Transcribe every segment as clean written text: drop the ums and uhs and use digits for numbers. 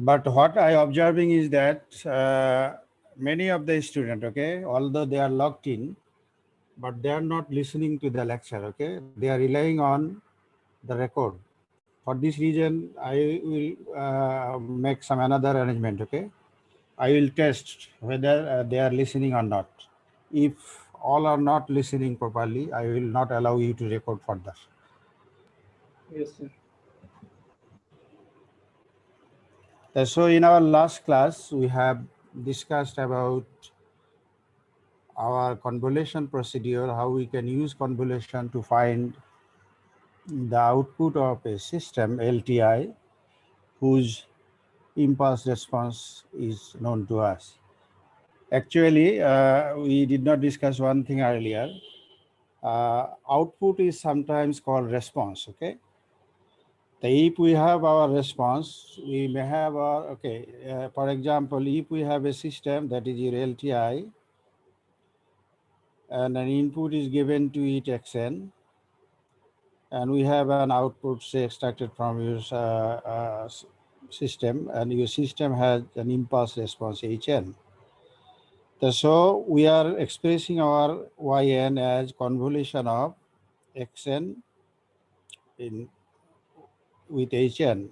But what I observing is that many of the student, okay, although they are logged in, but they are not listening to the lecture, okay, they are relying on the record. For this reason, I will make some another arrangement, okay. I will test whether they are listening or not. If all are not listening properly, I will not allow you to record further. Yes, sir. So in our last class, we have discussed about our convolution procedure, how we can use convolution to find the output of a system LTI whose impulse response is known to us. Actually, we did not discuss one thing earlier. Output is sometimes called response, okay? If we have our response, we may have our, okay, for example, if we have a system that is your LTI and an input is given to it xn, and we have an output, say, extracted from your system, and your system has an impulse response hn. So we are expressing our yn as convolution of xn in with hn,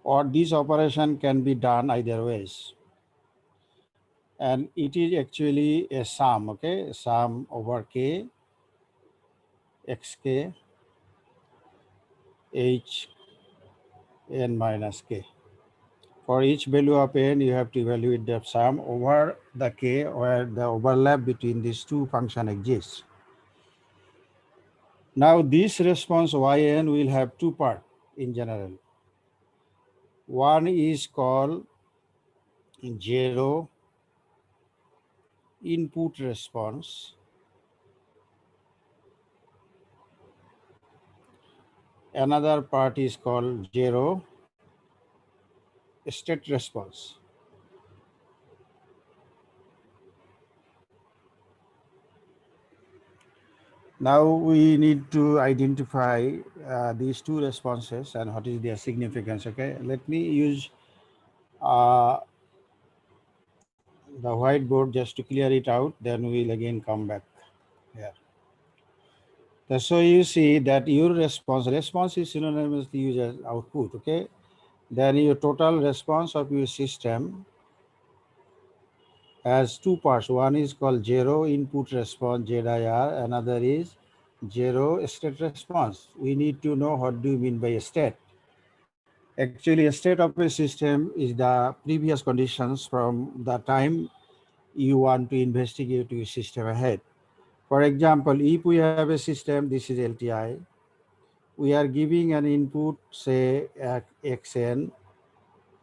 or this operation can be done either ways. And it is actually a sum, okay, sum over k, xk, h n minus k. For each value of n, you have to evaluate the sum over the k, where the overlap between these two functions exists. Now this response yn will have two parts in general. One is called zero input response. Another part is called zero state response. Now we need to identify these two responses and what is their significance, okay? Let me use the whiteboard just to clear it out, then we'll again come back here. So you see that your response is synonymously used as output, okay? Then your total response of your system has two parts. One is called zero input response, ZIR. Another is zero state response. We need to know what do you mean by a state. Actually, a state of a system is the previous conditions from the time you want to investigate your system ahead. For example, if we have a system, this is LTI, we are giving an input, say xn,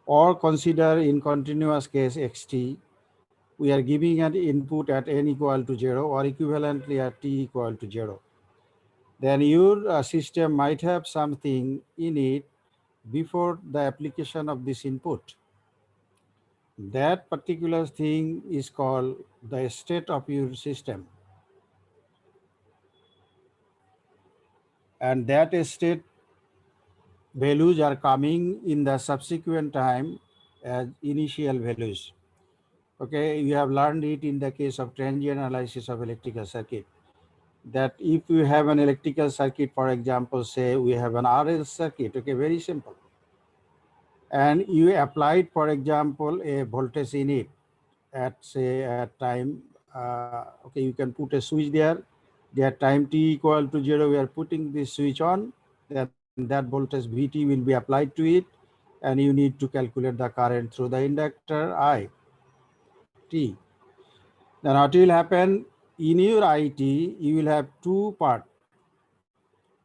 or consider in continuous case xt, we are giving an input at n equal to 0 or equivalently at t equal to 0. Then your system might have something in it before the application of this input. That particular thing is called the state of your system. And that state values are coming in the subsequent time as initial values. Okay, you have learned it in the case of transient analysis of electrical circuit, that if you have an electrical circuit, for example, say we have an RL circuit, okay, very simple. And you applied, for example, a voltage in it at, say, at time, okay, you can put a switch there. At time t equal to 0, we are putting this switch on, then that voltage Vt will be applied to it, and you need to calculate the current through the inductor I, T. Then what will happen, in your IT, you will have two parts.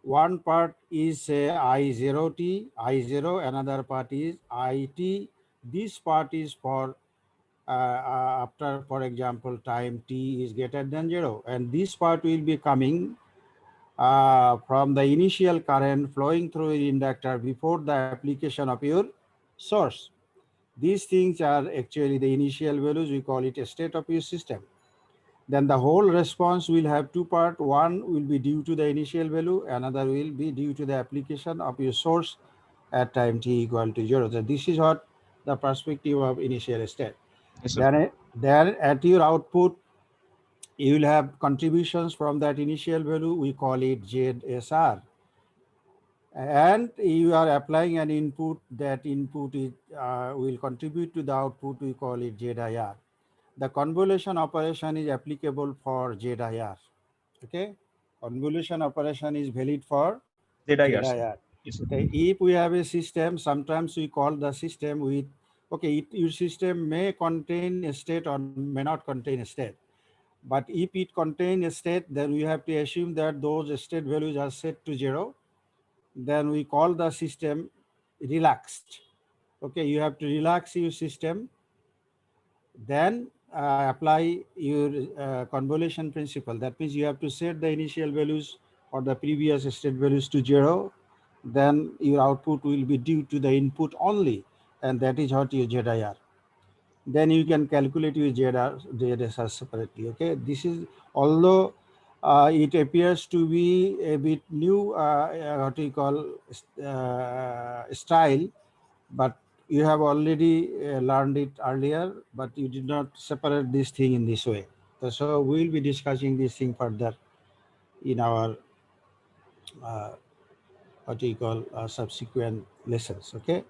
One part is I0T, I0, another part is IT. This part is for after, for example, time t is greater than 0. And this part will be coming from the initial current flowing through the inductor before the application of your source. These things are actually the initial values. We call it a state of your system. Then the whole response will have two parts. One will be due to the initial value, another will be due to the application of your source at time t equal to 0. So this is what the perspective of initial state. Yes, sir. Then at your output, you will have contributions from that initial value. We call it ZSR. And you are applying an input. That input is, will contribute to the output. We call it ZIR. The convolution operation is applicable for ZIR. Okay, convolution operation is valid for ZIR, sir. ZIR. Yes, sir. If we have a system, sometimes we call the system with, okay, your system may contain a state or may not contain a state. But if it contains a state, then we have to assume that those state values are set to 0. Then we call the system relaxed. Okay, you have to relax your system, then apply your convolution principle. That means you have to set the initial values or the previous state values to 0. Then your output will be due to the input only, and that is what your ZIR. Then you can calculate your ZSR separately. Okay, this is, although it appears to be a bit new, what we call style, but you have already learned it earlier, but you did not separate this thing in this way. So we will be discussing this thing further in our what we call subsequent lessons. Okay.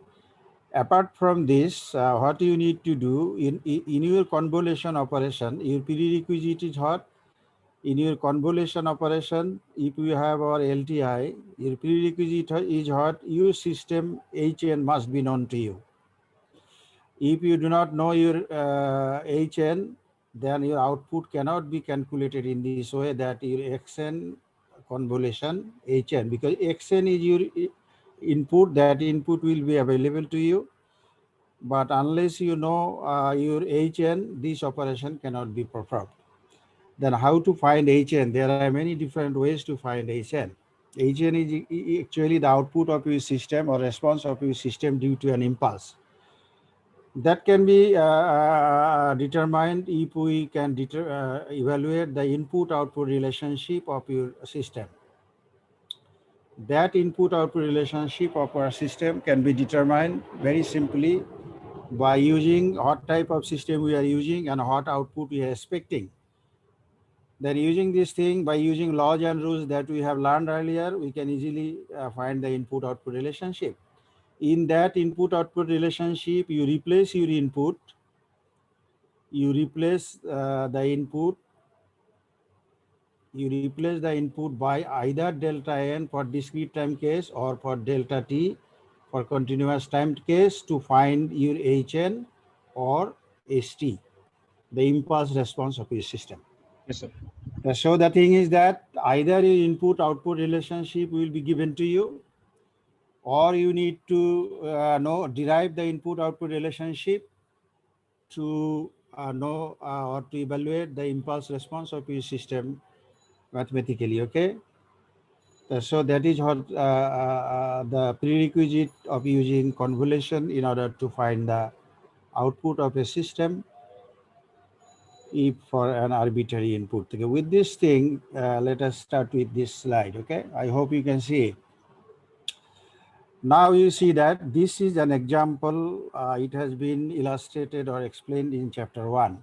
Apart from this, what you need to do in your convolution operation, your prerequisite is what? In your convolution operation, if you have our LTI, your prerequisite is what? Your system HN must be known to you. If you do not know your HN, then your output cannot be calculated in this way, that your XN convolution HN, because XN is your input, that input will be available to you. But unless you know your HN, this operation cannot be performed. Then how to find HN? There are many different ways to find HN. HN is actually the output of your system or response of your system due to an impulse. That can be determined if we can evaluate the input-output relationship of your system. That input-output relationship of our system can be determined very simply by using what type of system we are using and what output we are expecting. Then using this thing, by using laws and rules that we have learned earlier, we can easily find the input-output relationship. In that input-output relationship, you replace your input, you replace the input by either delta n for discrete time case or for delta t for continuous time case to find your HN or ST, the impulse response of your system. Yes, sir. So the thing is that either your input-output relationship will be given to you, or you need to derive the input-output relationship to know or to evaluate the impulse response of your system mathematically. Okay. So that is what the prerequisite of using convolution in order to find the output of a system if for an arbitrary input. Okay. With this thing, let us start with this slide. Okay, I hope you can see it. Now you see that this is an example. It has been illustrated or explained in chapter 1.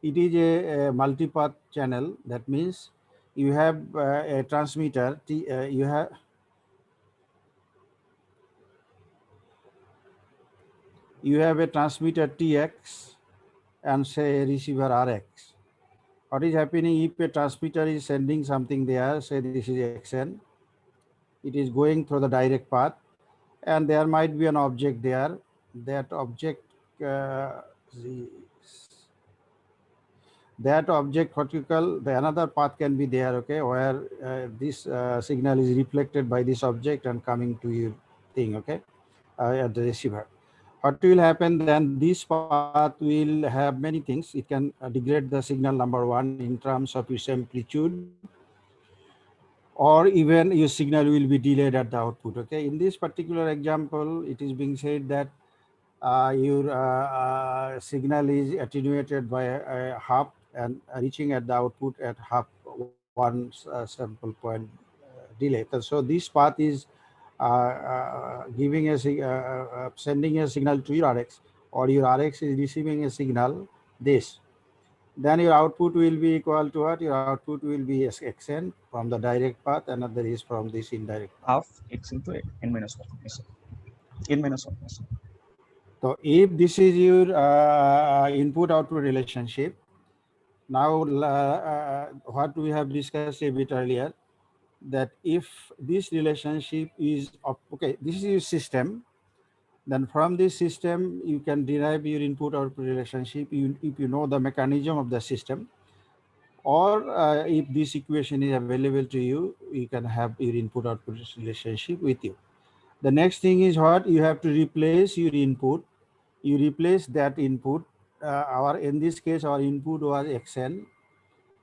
It is a multipath channel. That means you have a transmitter. You have a transmitter TX and say a receiver RX. What is happening if a transmitter is sending something there, say this is XN, it is going through the direct path, and there might be an object there. That object, what you call, the another path can be there, okay, where this signal is reflected by this object and coming to your thing, okay, at the receiver. What will happen then, this path will have many things. It can degrade the signal, number one, in terms of its amplitude, or even your signal will be delayed at the output. Okay, in this particular example, it is being said that your signal is attenuated by a half and reaching at the output at half one sample point delay. So this path is giving sending a signal to your RX, or your RX is receiving a signal this, then your output will be equal to what? Your output will be xn from the direct path, another is from this indirect path. Half x into n minus 1. Yes, sir. N minus 1. Yes, sir. So if this is your input output relationship, now what we have discussed a bit earlier, that if this relationship is okay, this is your system, then from this system you can derive your input output relationship if you know the mechanism of the system, or if this equation is available to you, you can have your input output relationship with you. The next thing is what? You have to replace your input. You replace that input. In this case, our input was xn.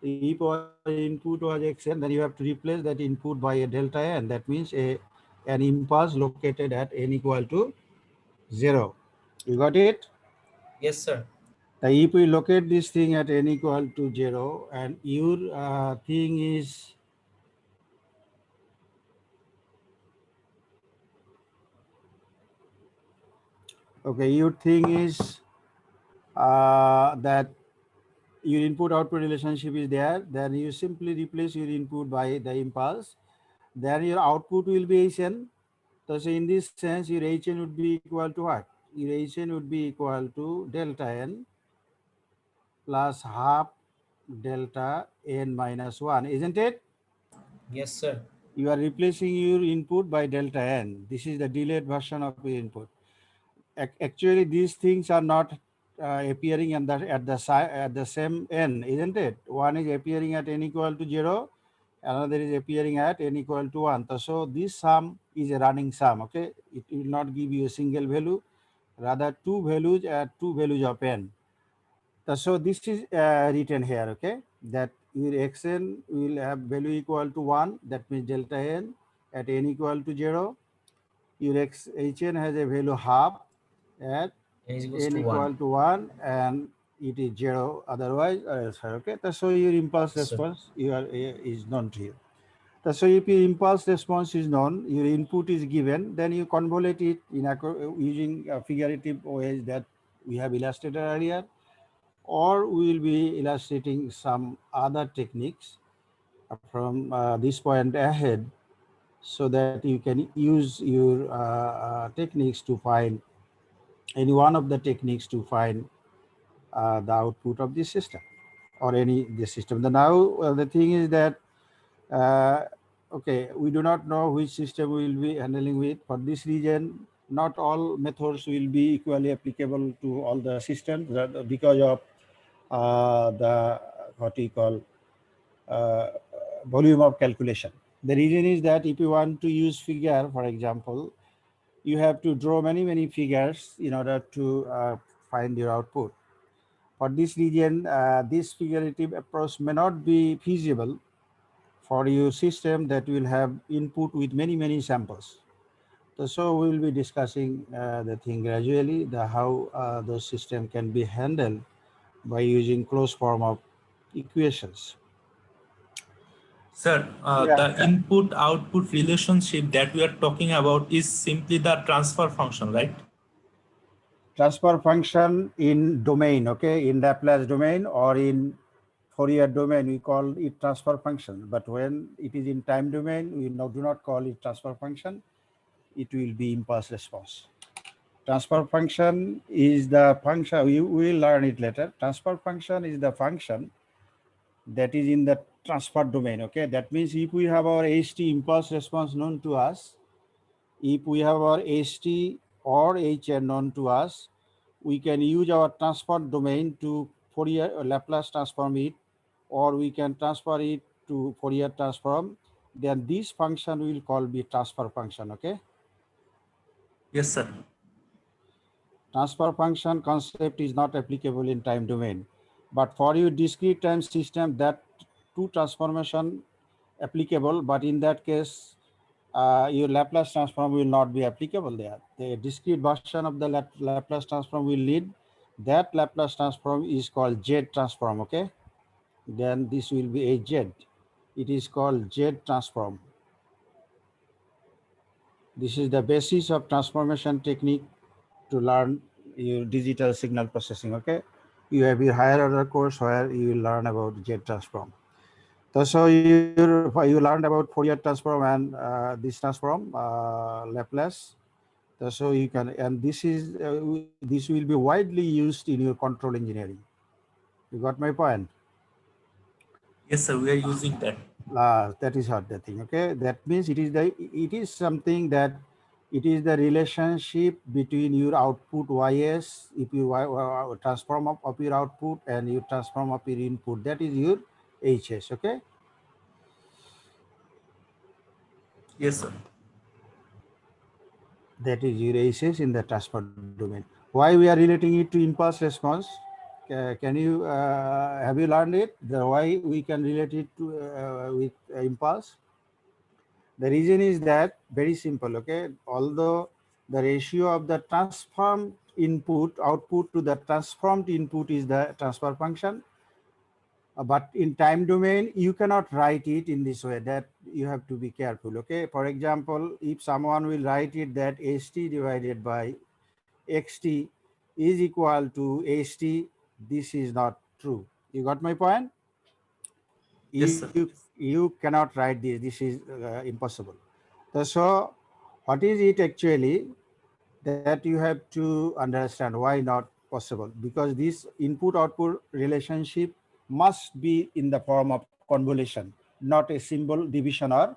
If our input was xn, then you have to replace that input by a delta n. That means an impulse located at n equal to 0. You got it? Yes, sir. If we locate this thing at n equal to 0, and your thing is okay, your thing is that your input output relationship is there, then you simply replace your input by the impulse, then your output will be Hn. So in this sense, your Hn would be equal to what? Your Hn would be equal to delta n plus half delta n minus 1, isn't it? Yes, sir. You are replacing your input by delta n. This is the delayed version of your input. Actually, these things are not appearing at the same n, isn't it? One is appearing at n equal to 0, another is appearing at n equal to 1. So this sum is a running sum. Okay, it will not give you a single value, rather two values at two values of n. So this is written here. Okay, that your xn will have value equal to 1. That means delta n at n equal to 0. Your hn has a value half at N is equals n to equal 1. to 1, and it is 0 otherwise elsewhere. Okay, so your impulse Yes, sir. response is known to you. So if your impulse response is known, your input is given, then you convolute it using figurative ways that we have illustrated earlier, or we will be illustrating some other techniques from this point ahead, so that you can use your techniques to find any one of the techniques to find the output of this system, or the system. The thing is that okay, we do not know which system we will be handling with. For this reason, not all methods will be equally applicable to all the systems, because of the what we call uh, volume of calculation. The reason is that if you want to use figure, for example, you have to draw many figures in order to find your output. For this reason, this figurative approach may not be feasible for your system that will have input with many samples. So we will be discussing the thing gradually, how the system can be handled by using closed form of equations. Sir, the input-output relationship that we are talking about is simply the transfer function, right? Transfer function in domain, okay, in Laplace domain or in Fourier domain, we call it transfer function. But when it is in time domain, we do not call it transfer function. It will be impulse response. Transfer function is the function, we will learn it later. Transfer function is the function that is in the transfer domain, okay? That means if we have our HT impulse response known to us, if we have our HT or HN known to us, we can use our transfer domain to Fourier or Laplace transform it, or we can transfer it to Fourier transform. Then this function will call be transfer function, okay? Yes, sir. Transfer function concept is not applicable in time domain, but for your discrete time system, that two transformation applicable, but in that case, your Laplace transform will not be applicable there. The discrete version of the Laplace transform will lead. That Laplace transform is called Z transform, okay? Then this will be a Z. It is called Z transform. This is the basis of transformation technique to learn your digital signal processing. Okay, you have your higher order course where you will learn about Z transform. So you learned about Fourier transform and this transform Laplace. So you can, and this will be widely used in your control engineering. You got my point? Yes, sir. We are using that. That is not the thing. Okay, that means it is something that it is the relationship between your output ys, if you transform of your output, and you transform of your input, that is your hs. Okay, Yes, sir. that is your hs in the transfer domain. Why we are relating it to impulse response? Can you have you learned it, the why we can relate it to with impulse? The reason is that very simple. Okay, although the ratio of the transformed input output to the transformed input is the transfer function, but in time domain you cannot write it in this way. That you have to be careful. Okay, for example, if someone will write it that st divided by xt is equal to st, this is not true. You got my point? Yes, sir. You cannot write this. This is impossible. So what is it actually that you have to understand why not possible? Because this input output relationship must be in the form of convolution, not a symbol division or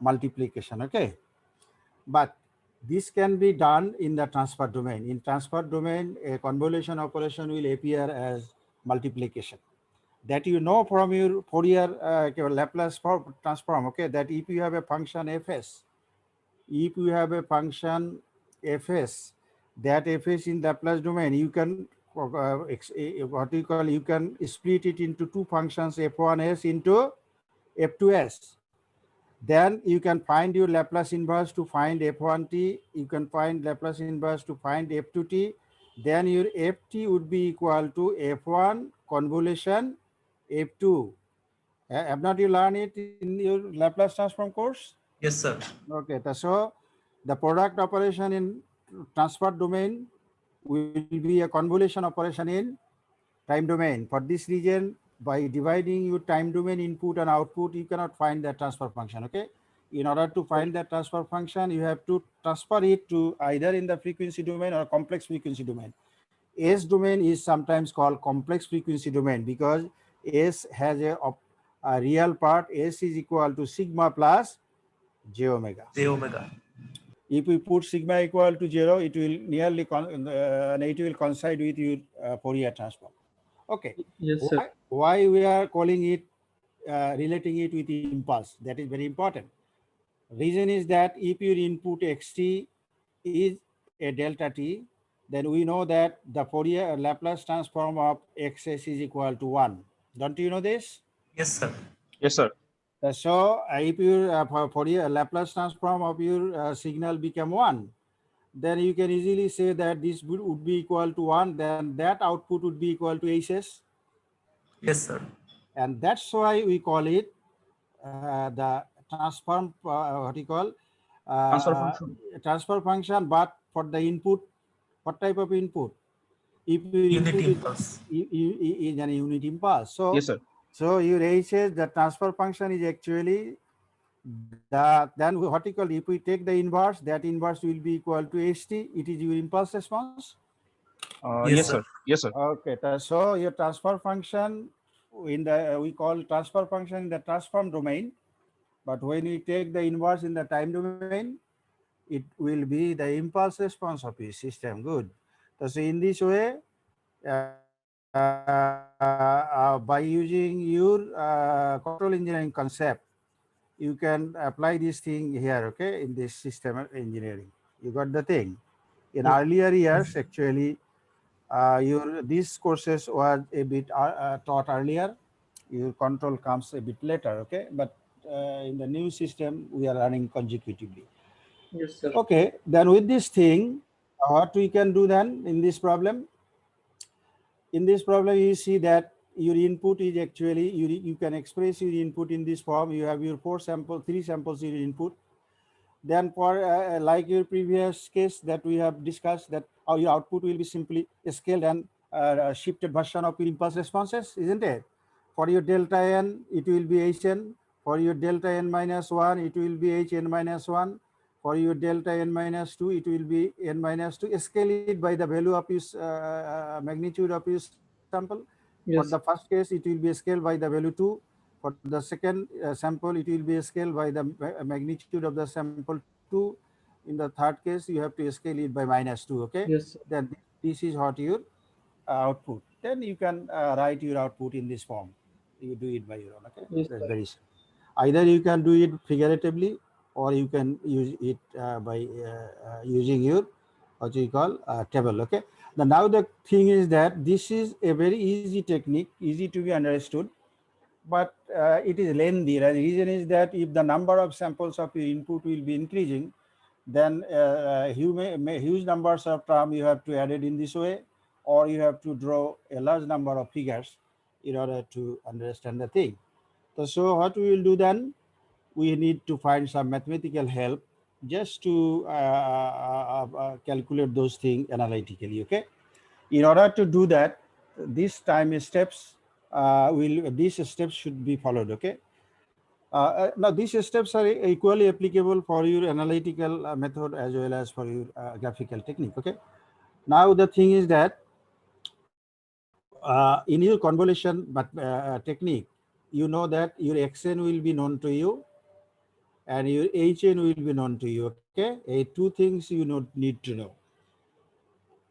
multiplication. Okay, but this can be done in the transfer domain. In transfer domain, a convolution operation will appear as multiplication. That you know from your Fourier Laplace transform. Okay, that if you have a function fs, if you have a function fs, that fs in the Laplace domain, you can what you call, you can split it into two functions, f1s into f2s. Then you can find your Laplace inverse to find f1t. You can find Laplace inverse to find f2t. Then your ft would be equal to f1 convolution f2. Have not you learned it in your Laplace transform course? Yes, sir. Okay, so the product operation in transfer domain will be a convolution operation in time domain. For this reason, by dividing your time domain input and output, you cannot find the transfer function. Okay, in order to find the transfer function, you have to transfer it to either in the frequency domain or complex frequency domain. S domain is sometimes called complex frequency domain because S has a real part. S is equal to sigma plus j omega. J omega. If we put sigma equal to 0, it will nearly it will coincide with your Fourier transform. Okay. Yes, sir. Why we are calling it relating it with impulse? That is very important. Reason is that if your input xt is a delta t, then we know that the Fourier Laplace transform of xs is equal to 1. Don't you know this? Yes, sir. Yes, sir. So if your Fourier Laplace transform of your signal become 1, then you can easily say that this would be equal to 1, then that output would be equal to hs. Yes, sir. And that's why we call it the transform, what you call, Transfer function. transfer function, but for the input, what type of input? If your Unit input impulse. is an unit impulse. So, Yes, sir. so your hs, the transfer function is actually the, then what you call, if we take the inverse, that inverse will be equal to st. It is your impulse response. Yes, sir. Yes, sir. Okay, so your transfer function in the, we call transfer function in the transform domain, but when we take the inverse in the time domain, it will be the impulse response of your system. Good. So in this way, by using your control engineering concept, you can apply this thing here, okay, in this system engineering. You got the thing. In Yes. earlier years, actually, these courses were a bit taught earlier. Your control comes a bit later, okay? But in the new system, we are running consecutively. Yes, sir. Okay, then with this thing, what we can do then in this problem? In this problem, you see that your input is actually, you can express your input in this form. You have your three samples in your input. Then for like your previous case that we have discussed, that your output will be simply a scaled and shifted version of your impulse responses, isn't it? For your delta n, it will be Hn. For your delta n minus 1, it will be Hn minus 1. For your delta n minus 2, it will be n minus 2. Scale it by the value of its magnitude of your sample. For Yes. the first case, it will be scaled by the value 2. For the second sample, it will be scaled by the magnitude of the sample 2. In the third case, you have to scale it by minus 2. Okay. Yes, sir. Then this is what your output. Then you can write your output in this form. You do it by your own. Okay. Yes, That's sir. very simple. Either you can do it figuratively, or you can use it by using your what you call table. Okay. Now the thing is that this is a very easy technique, easy to be understood, but it is lengthy. The reason is that if the number of samples of your input will be increasing, then huge numbers of terms you have to add it in this way, or you have to draw a large number of figures in order to understand the thing. So what we will do then, we need to find some mathematical help just to calculate those things analytically. Okay. In order to do that, these steps should be followed. Okay. Now these steps are equally applicable for your analytical method as well as for your graphical technique. Okay. Now the thing is that in your convolution technique, you know that your xn will be known to you and your hn will be known to you. Okay. Two things you need to know.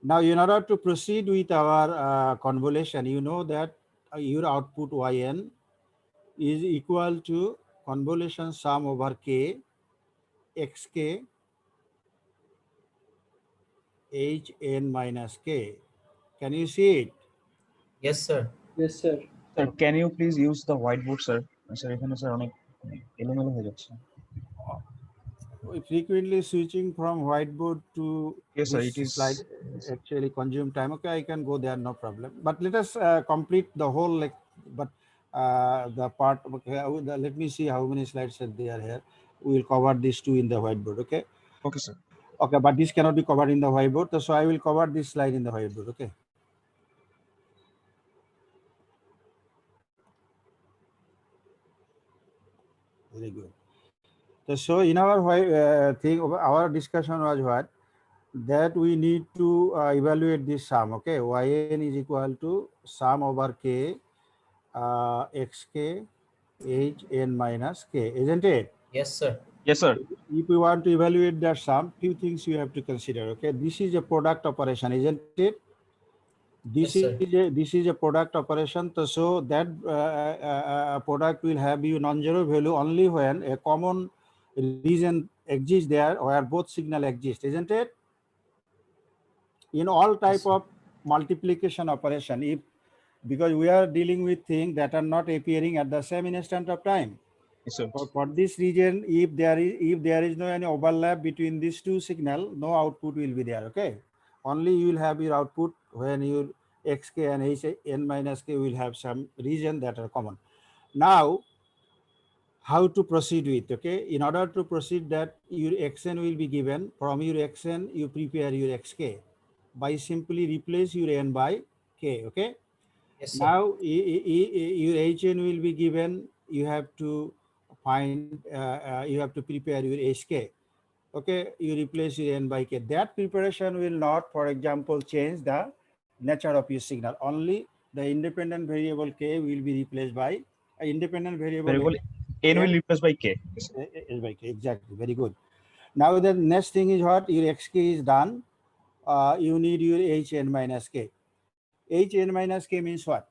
Now, in order to proceed with our convolution, you know that your output yn is equal to convolution sum over k xk hn minus k. Can you see it? Yes, sir. Yes, sir. Sir, can you please use the whiteboard, sir? Sir, এখানে sir অনেক এলোমেলো হয়ে যাচ্ছে। Frequently switching from whiteboard to Yes, sir, this it is. slide actually consume time. Okay, I can go there, no problem. But let us complete the whole the part. Okay, let me see how many slides are there here. We will cover these two in the whiteboard. Okay. Okay, sir. Okay, but this cannot be covered in the whiteboard. So I will cover this slide in the whiteboard. Okay. Very good. So in our thing, our discussion was what? That we need to evaluate this sum. Okay, yn is equal to sum over k xk hn minus k, isn't it? Yes, sir. Yes, sir. If we want to evaluate that sum, few things you have to consider. Okay, this is a product operation, isn't it? This Yes, sir. this is a product operation. So that product will have you non-zero value only when a common region exists there where both signal exist, isn't it? In all type sir. of multiplication operation, if because we are dealing with things that are not appearing at the same instant of time. Yes, sir. For this region, if there is no any overlap between these two signal, no output will be there. Okay, only you will have your output when your xk and hn minus k will have some region that are common. Now, how to proceed with? Okay, in order to proceed that, your xn will be given. From your xn, you prepare your xk by simply replace your n by k. Okay. Yes, sir. Now your hn will be given. You have to find. You have to prepare your hk. Okay, you replace your n by k. That preparation will not, for example, change the nature of your signal. Only the independent variable k will be replaced by independent variable N will replace by K. Yes, sir. is by k. Exactly. Very good. Now the next thing is what? Your xk is done. You need your hn minus k. hn minus k means what?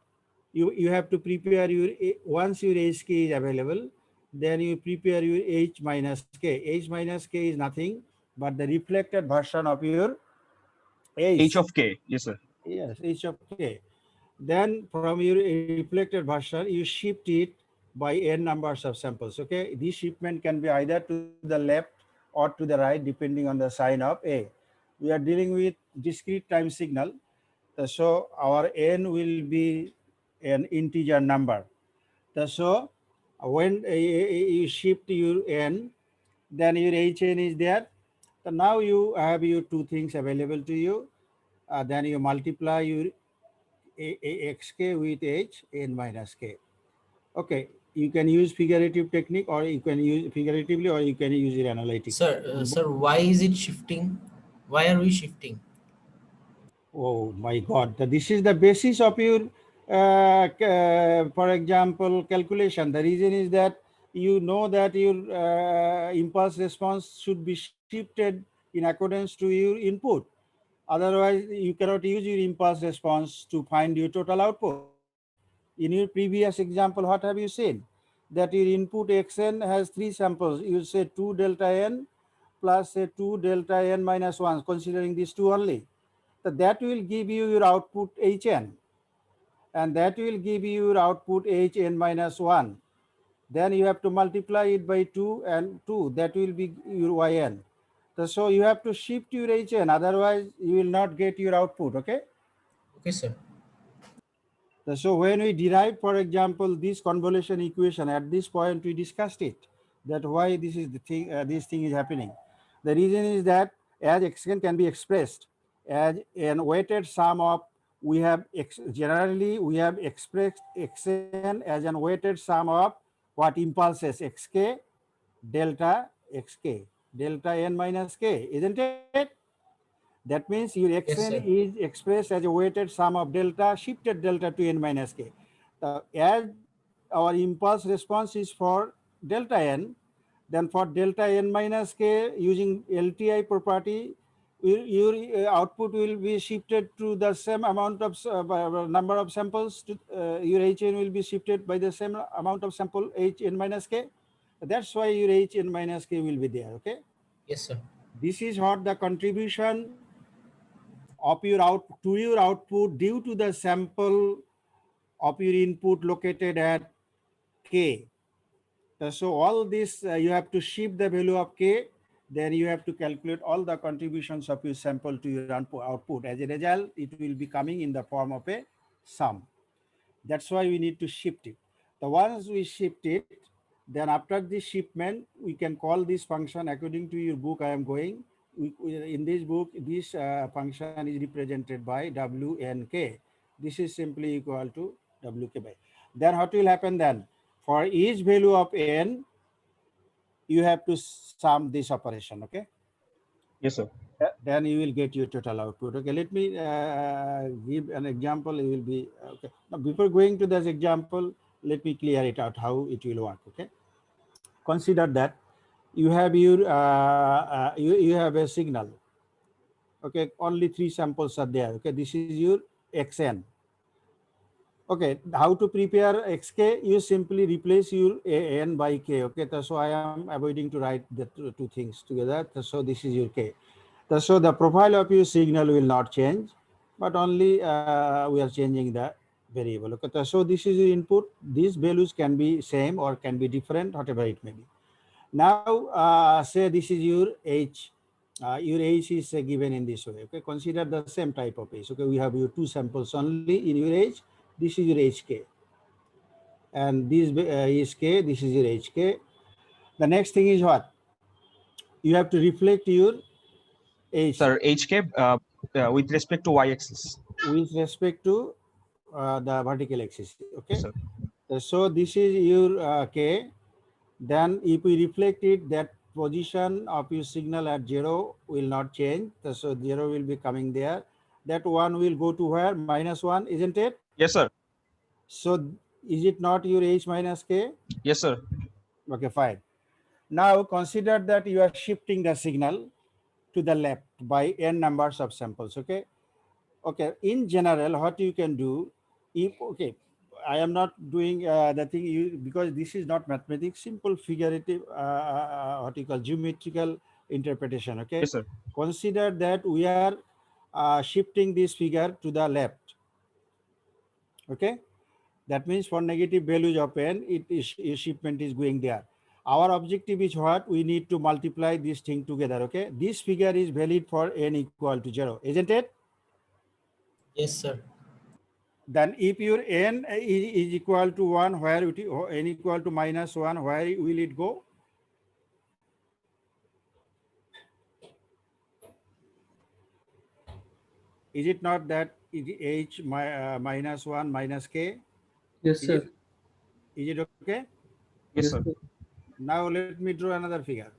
You have to prepare your, once your hk is available, then you prepare your h minus k. H minus k is nothing but the reflected version of your H of K. Yes, sir. Yes, h of k. Then from your reflected version, you shift it by n numbers of samples. Okay, this shipment can be either to the left or to the right depending on the sign of a. We are dealing with discrete time signal, so our n will be an integer number. So when you shift your n, then your hn is there. So now you have your two things available to you. Then you multiply your xk with h n minus k. Okay, you can use figurative technique, or you can use figuratively, or you can use it analytic. Sir, why is it shifting? Why are we shifting? Oh my God! This is the basis of your, for example, calculation. The reason is that you know that your impulse response should be shifted in accordance to your input. Otherwise, you cannot use your impulse response to find your total output. In your previous example, what have you seen? That your input xn has three samples. You say 2 delta n plus say 2 delta n minus 1, considering these two only. So that will give you your output hn, and that will give you your output hn minus 1. Then you have to multiply it by 2 and 2. That will be your yn. So you have to shift your hn, otherwise you will not get your output, okay? Okay, sir. So when we derive, for example, this convolution equation, at this point we discussed it, that why this is the thing, this thing is happening. The reason is that as xn can be expressed as an weighted sum of, generally we have expressed xn as an weighted sum of what impulses xk delta xk delta n minus k, isn't it? That means your Yes, xn sir. is expressed as a weighted sum of delta, shifted delta to n minus k. As our impulse response is for delta n, then for delta n minus k, using LTI property, your output will be shifted to the same amount of number of samples. Your hn will be shifted by the same amount of sample hn minus k. That's why your hn minus k will be there. Okay. Yes, sir. This is what the contribution of your output due to the sample of your input located at k. So all this you have to shift the value of k, then you have to calculate all the contributions of your sample to your output. As a result, it will be coming in the form of a sum. That's why we need to shift it. So once we shift it, then after this shipment, we can call this function according to your book I am going. In this book, this function is represented by WNK. This is simply equal to WK by. Then what will happen then? For each value of n, you have to sum this operation, okay? Yes, sir. Then you will get your total output. Okay, let me give an example. It will be, okay. Now, before going to this example, let me clear it out how it will work, okay? Consider that you have your, you have a signal. Okay, only 3 samples are there. Okay, this is your xn. Okay, how to prepare xk? You simply replace your n by k. Okay, so I am avoiding to write the two things together. So this is your k. So the profile of your signal will not change, but only we are changing the variable. Okay, so this is your input. These values can be same or can be different, whatever it may be. Now, say this is your h. Your h is given in this way. Okay, consider the same type of h. Okay, we have your 2 samples only in your h. This is your hk, and this is k. This is your hk. The next thing is what? You have to reflect your h. Sir, HK with respect to y-axis. With respect to the vertical axis. Okay. Yes, sir. So this is your k. Then if we reflect it, that position of your signal at 0 will not change. So 0 will be coming there. That 1 will go to where? -1, isn't it? Yes, sir. So is it not your h minus k? Yes, sir. Okay, fine. Now consider that you are shifting the signal to the left by n numbers of samples. Okay. Okay. In general, what you can do, if okay, I am not doing the thing you, because this is not mathematics, simple figurative, what you call geometrical interpretation. Okay. Yes, sir. Consider that we are shifting this figure to the left. Okay. That means for negative values of n, shipment is going there. Our objective is what? We need to multiply this thing together. Okay. This figure is valid for n equal to 0, isn't it? Yes, sir. Then if your n is equal to 1, where it, n equal to -1, where will it go? Is it not that h minus 1 minus k? Yes, Is sir. it okay? Yes, sir. Now let me draw another figure.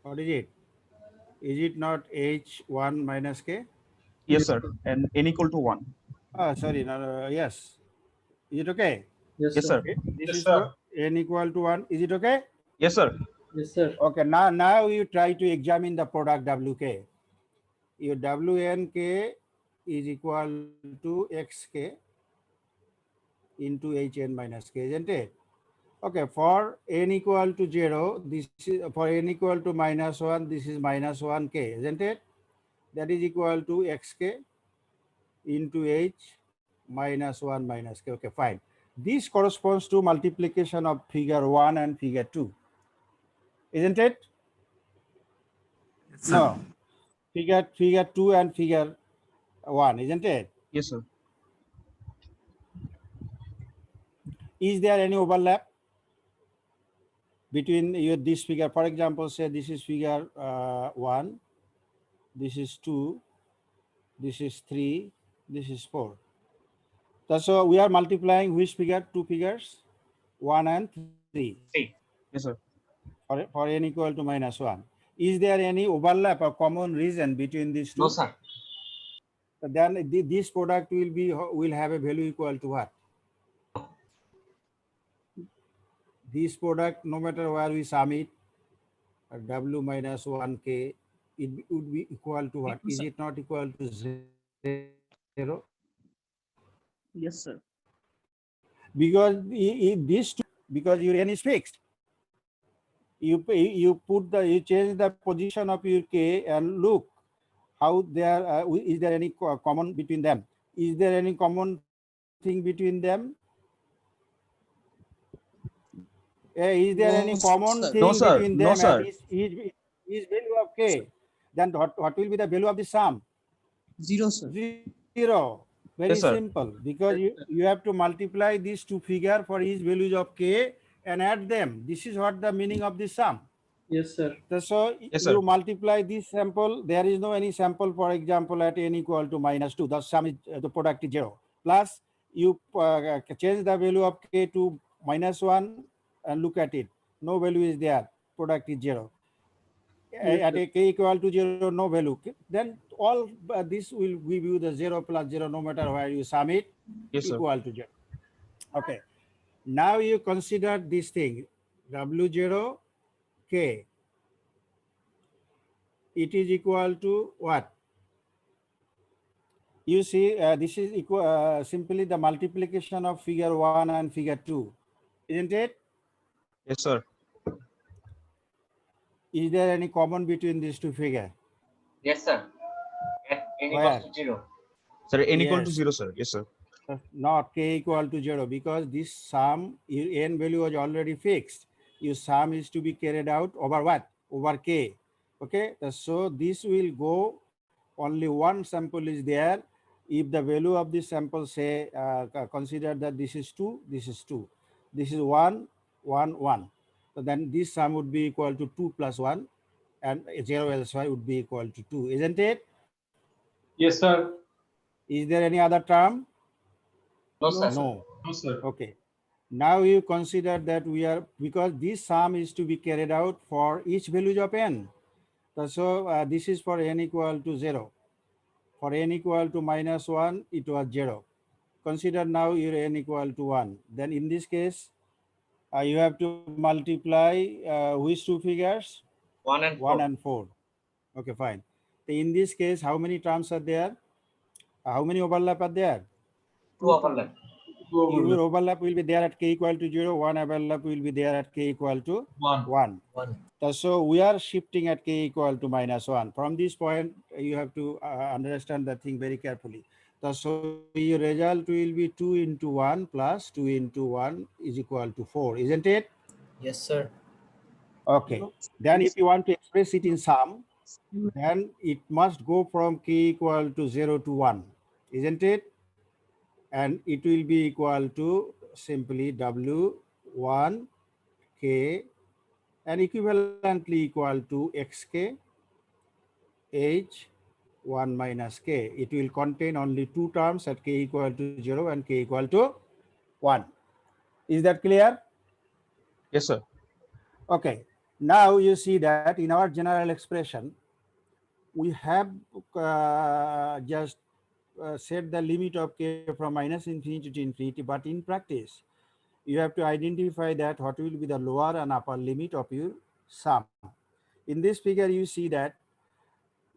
What is it? Is it not h1 minus k? Yes, sir. And n equal to 1. Oh, sorry. No, no, yes. Is it okay? Yes, Yes, sir. sir. This Yes, is sir. for n equal to 1. Is it okay? Yes, sir. Yes, sir. Okay. Now you try to examine the product wk. Your wnk is equal to xk into hn minus k, isn't it? Okay, for n equal to 0, this is for n equal to minus 1, this is minus 1k, isn't it? That is equal to xk into h minus 1 minus k. Okay, fine. This corresponds to multiplication of figure 1 and figure 2, isn't it? Yes, sir. No, figure 2 and figure 1, isn't it? Yes, sir. Is there any overlap between this figure? For example, say this is figure 1, this is 2, this is 3, this is 4. So we are multiplying which figure? Two figures, 1 and 3, Yes, sir. for n equal to minus 1. Is there any overlap or common reason between these two? No, sir. Then this product will have a value equal to what? This product, no matter where we sum it, w minus 1k, it would be equal to what? Is it not equal to 0? Yes, sir. Because these two, because your n is fixed. You change the position of your k and look how there is there any common between them? Is there any common thing between them? Is there any common sir. thing No, sir. between No, them sir. and is value of k? Then what will be the value of the sum? 0, sir. 0. Very Yes, sir. simple. Because you have to multiply these two figures for each values of k and add them. This is what the meaning of the sum. Yes, sir. So Yes, sir. you multiply this sample. There is no any sample, for example, at n equal to minus 2. The sum is the product is 0. Plus you change the value of k to minus 1 and look at it. No value is there. Product is 0. Yes, At sir. a k equal to 0, no value. Then all this will give you the 0 plus 0, no matter where you sum it, Yes, sir. equal to 0. Okay. Now you consider this thing, W0 k. It is equal to what? You see, this is equal, simply the multiplication of figure 1 and figure 2, isn't it? Yes, sir. Is there any common between these two figures? Yes, sir. At n Where? equals to 0. Sir, n equal to Yes. 0, sir. Yes, sir. Not k equal to 0, because this sum, n value was already fixed. Your sum is to be carried out over what? Over k. Okay, so this will go, only one sample is there. If the value of this sample, say, consider that this is 2, this is 2, this is 1, 1, 1. So then this sum would be equal to 2 plus 1, and 0 elsewhere would be equal to 2, isn't it? Yes, sir. Is there any other term? No, sir. No. No, sir. Okay. Now you consider that we are, because this sum is to be carried out for each value of n. So this is for n equal to 0. For n equal to minus 1, it was 0. Consider now your n equal to 1. Then in this case, you have to multiply which two figures? 1 and 4. 1 and 4. Okay, fine. In this case, how many terms are there? How many overlap are there? 2 overlap. Your overlap will be there at k equal to 0. One overlap will be there at k equal to 1. 1. So we are shifting at k equal to minus 1. From this point, you have to understand the thing very carefully. So your result will be 2 into 1 plus 2 into 1 is equal to 4, isn't it? Yes, sir. Okay. Then if you want to express it in sum, then it must go from k equal to 0 to 1, isn't it? and it will be equal to simply W1 K and equivalently equal to XK H1 minus K. It will contain only two terms at K equal to 0 and K equal to 1. Is that clear? Yes, sir. Okay. Now you see that in our general expression, we have just set the limit of K from minus infinity to infinity, but in practice, you have to identify that what will be the lower and upper limit of your sum. In this figure, you see that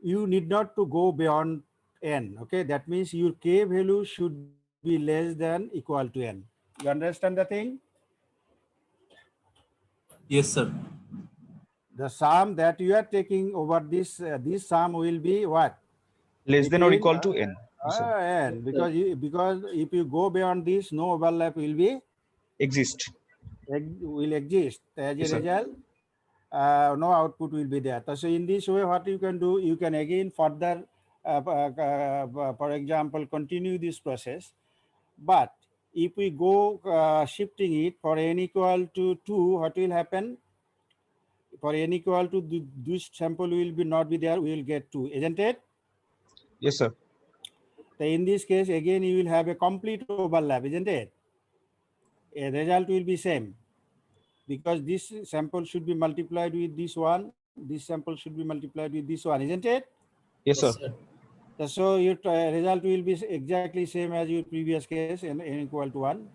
you need not to go beyond n. Okay, that means your K value should be less than equal to n. You understand the thing? Yes, sir. The sum that you are taking over this sum will be what? Less than or Between, equal to n. Yes, sir. n, because if you go beyond this, no overlap will be Exist. will exist. As Yes, a sir. result, no output will be there. So in this way, what you can do, you can again further, for example, continue this process. But if we go shifting it for n equal to 2, what will happen? For n equal to this sample will be not be there, we will get 2, isn't it? Yes, sir. So in this case, again, you will have a complete overlap, isn't it? A result will be same because this sample should be multiplied with this one. This sample should be multiplied with this one, isn't it? Yes, sir. So your result will be exactly same as your previous case, n equal to 1.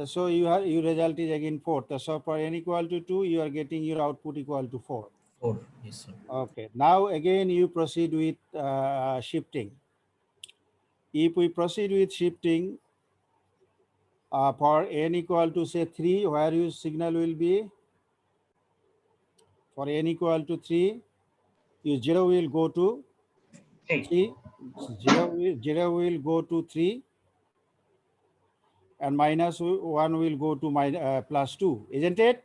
So your result is again 4. So for n equal to 2, you are getting your output equal to 4. 4. Yes, sir. Okay. Now again you proceed with shifting. If we proceed with shifting for n equal to say 3, where your signal will be? For n equal to 3, your 0 will go to 3. 0 will go to 3. And minus 1 will go to plus 2, isn't it?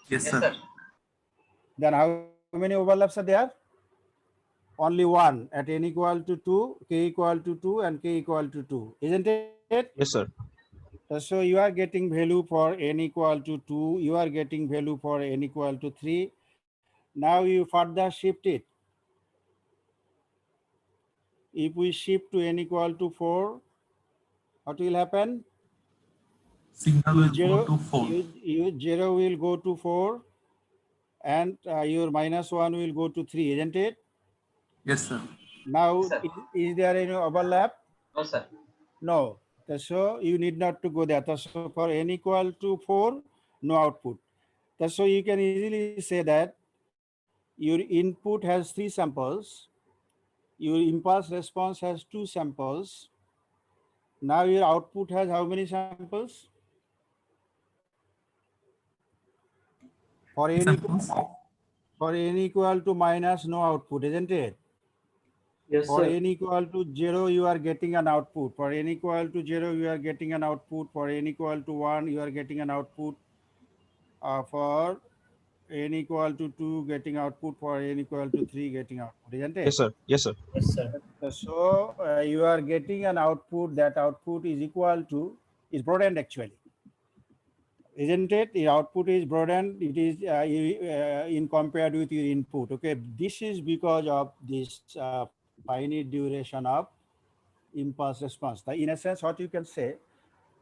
Yes, Yes, sir. sir. Then how many overlaps are there? Only one at n equal to 2, k equal to 2, and k equal to 2, isn't it? Yes, sir. So you are getting value for n equal to 2, you are getting value for n equal to 3. Now you further shift it. If we shift to n equal to 4, what will happen? Signal will Your go to 4. your 0 will go to 4, and your minus 1 will go to 3, isn't it? Yes, sir. Now, Yes, sir. is there any overlap? No, sir. No. So you need not to go there. So for n equal to 4, no output. So you can easily say that your input has 3 samples, your impulse response has 2 samples. Now your output has how many samples? For n equal to minus, no output, isn't it? Yes, For sir. n equal to 0, you are getting an output. For n equal to 0, you are getting an output. For n equal to 1, you are getting an output. For n equal to 2, getting output. For n equal to 3, getting output, isn't it? Yes, sir. Yes, sir. Yes, sir. So you are getting an output. That output is equal to, is broadened actually, isn't it? The output is broadened. It is in compared with your input. Okay, this is because of this finite duration of impulse response. In a sense, what you can say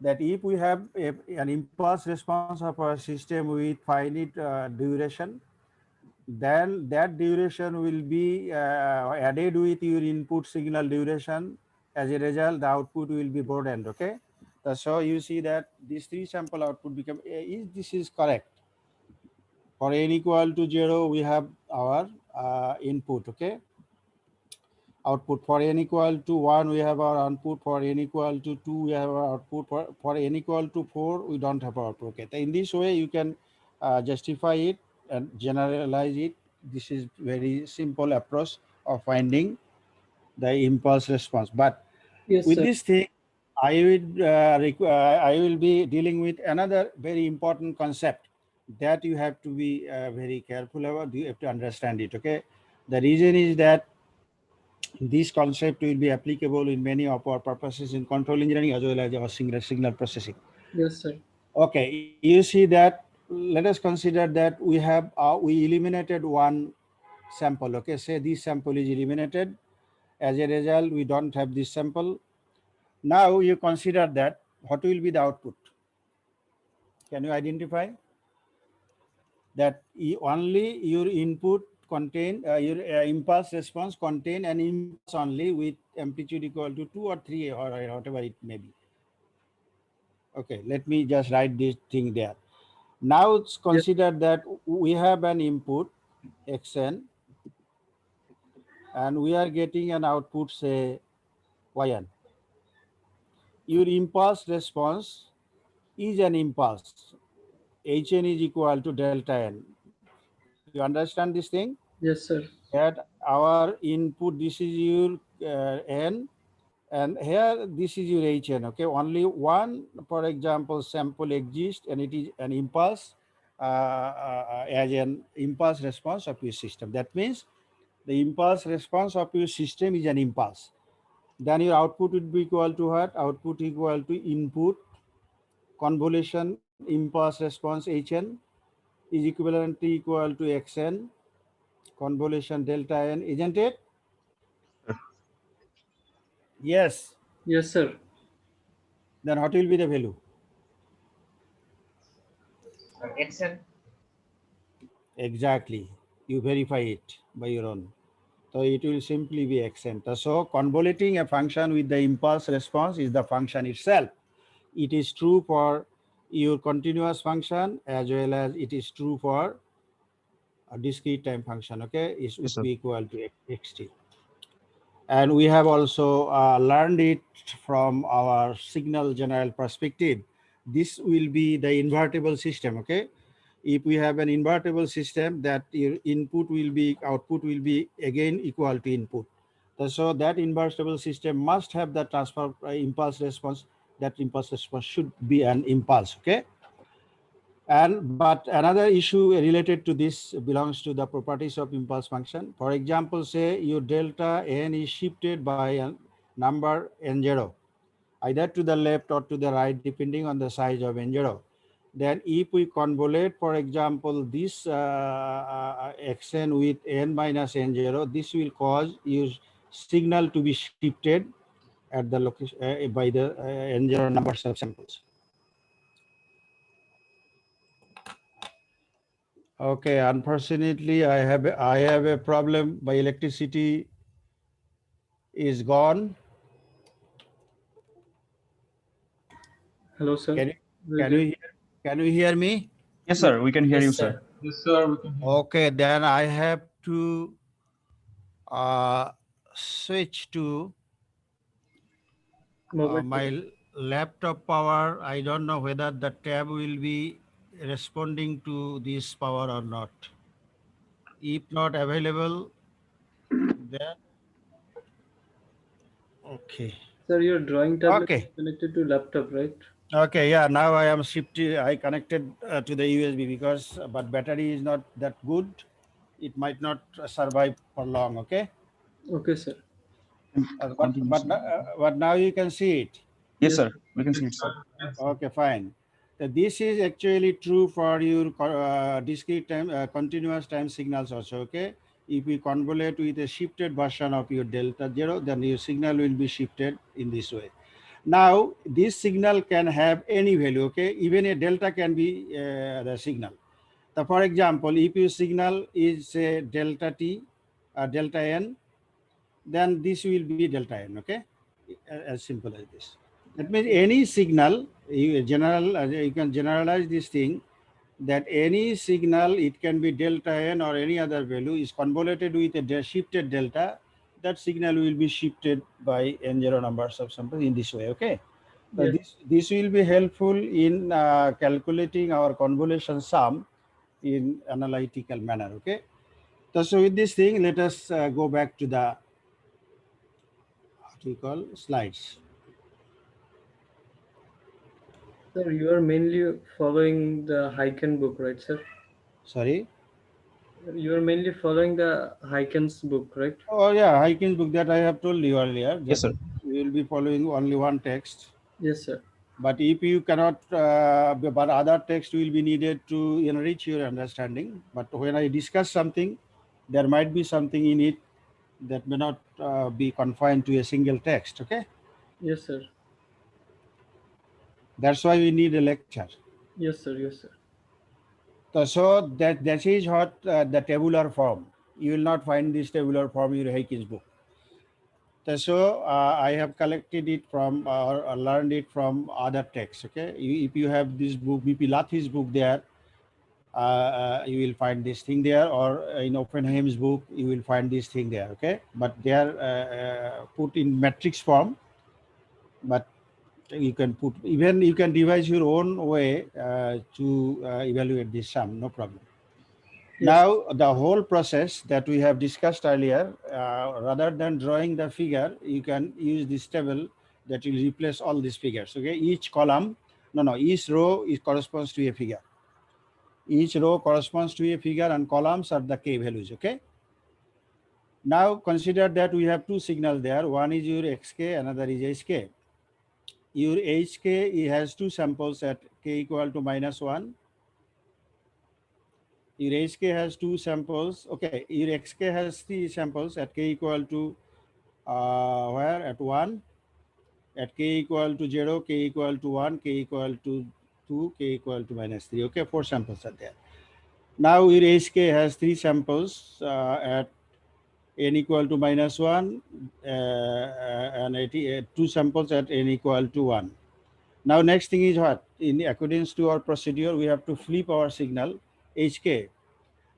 that if we have an impulse response of a system with finite duration, then that duration will be added with your input signal duration. As a result, the output will be broadened. Okay, so you see that this 3 sample output become this is correct. For n equal to 0, we have our input. Okay, output. For n equal to 1, we have our output. For n equal to 2, we have our output. For n equal to 4, we don't have our output. Okay, so in this way, you can justify it and generalize it. This is very simple approach of finding the impulse response. But Yes, with sir. this thing, I will be dealing with another very important concept that you have to be very careful about. You have to understand it. Okay, the reason is that This concept will be applicable in many of our purposes in control engineering as well as our signal processing. Yes, sir. Okay, you see that. Let us consider that we eliminated one sample. Okay, say this sample is eliminated. As a result, we don't have this sample. Now you consider that what will be the output? Can you identify that only your input contain your impulse response contain an impulse only with amplitude equal to 2 or 3 or whatever it may be. Okay, let me just write this thing there. Now it's considered that we have an input xn and we are getting an output say yn. Your impulse response is an impulse. Hn is equal to delta n. You understand this thing? Yes, sir. That our input, this is your n, and here this is your hn. Okay, only one, for example, sample exists and it is an impulse as an impulse response of your system. That means the impulse response of your system is an impulse. Then your output would be equal to what? Output equal to input convolution impulse response hn is equivalent to equal to xn convolution delta n, isn't it? Yes. Yes, sir. Then what will be the value? Xn. Exactly. You verify it by your own. So it will simply be xn. So convoluting a function with the impulse response is the function itself. It is true for your continuous function as well as it is true for a discrete time function. Okay, it would Yes, sir. be equal to xt. And we have also learned it from our signal general perspective. This will be the invertible system. Okay, if we have an invertible system, that your input will be, output will be again equal to input. So that invertible system must have the transfer impulse response. That impulse response should be an impulse. Okay. But another issue related to this belongs to the properties of impulse function. For example, say your delta n is shifted by a number n0, either to the left or to the right, depending on the size of n0. Then if we convolute, for example, this xn with n minus n0, this will cause your signal to be shifted at the location by the n0 number of samples. Okay, unfortunately, I have a problem. My electricity is gone. Hello, sir. Can you hear me? Yes, sir. We can hear Yes, you, sir. sir. Yes, sir. We can hear. Okay, then I have to switch to Mobile my laptop power. I don't know whether the tab will be responding to this power or not. If not available, then okay. Sir, your drawing tablet Okay. is connected to laptop, right? Okay, yeah, now I am shifted. I connected to the USB because, but battery is not that good. It might not survive for long. Okay, Okay, sir. Continue, sir. but now you can see it. Yes, Yes, sir. We can see it, sir. Okay, fine. So this is actually true for your discrete time, continuous time signals also. Okay, if we convolute with a shifted version of your delta 0, then your signal will be shifted in this way. Now, this signal can have any value, okay? Even a delta can be the signal. So, for example, if your signal is delta t, delta n, then this will be delta n, okay? As simple as this. That means any signal, you can generalize this thing, that any signal, it can be delta n or any other value, is convoluted with a shifted delta, that signal will be shifted by n0 numbers of samples in this way, okay? So Yes. this will be helpful in calculating our convolution sum in analytical manner, okay? So with this thing, let us go back to the, what we call, slides. Sir, you are mainly following the Heiken book, right, sir? Sorry? You are mainly following the Huygens book, right? Oh yeah, Huygens book that I have told you earlier. Yes, That sir. we will be following only one text. Yes, sir. But if you cannot, but other text will be needed to enrich your understanding. But when I discuss something, there might be something in it that may not be confined to a single text. Okay, Yes, sir. that's why we need a lecture. Yes, sir. Yes, sir. So that is what the tabular form. You will not find this tabular form in your Huygens book. So I have collected it from or learned it from other texts. Okay, if you have this book, BP Lathy's book there, you will find this thing there, or in Oppenheim's book, you will find this thing there. Okay, but they are put in matrix form. But you can put, even you can devise your own way to evaluate this sum. No problem. Yes. Now, the whole process that we have discussed earlier, rather than drawing the figure, you can use this table that will replace all these figures. Okay, each column, each row corresponds to a figure. Each row corresponds to a figure, and columns are the k values. Okay. Now consider that we have two signals there. One is your xk, another is hk. Your hk has two samples at k equal to -1. Your hk has two samples. Okay, your xk has three samples at k equal to where at 1, at k equal to 0, k equal to 1, k equal to 2, k equal to -3. Okay, 4 samples are there. Now your hk has three samples at n equal to -1 and two samples at n equal to 1. Now next thing is what? In accordance to our procedure, we have to flip our signal hk.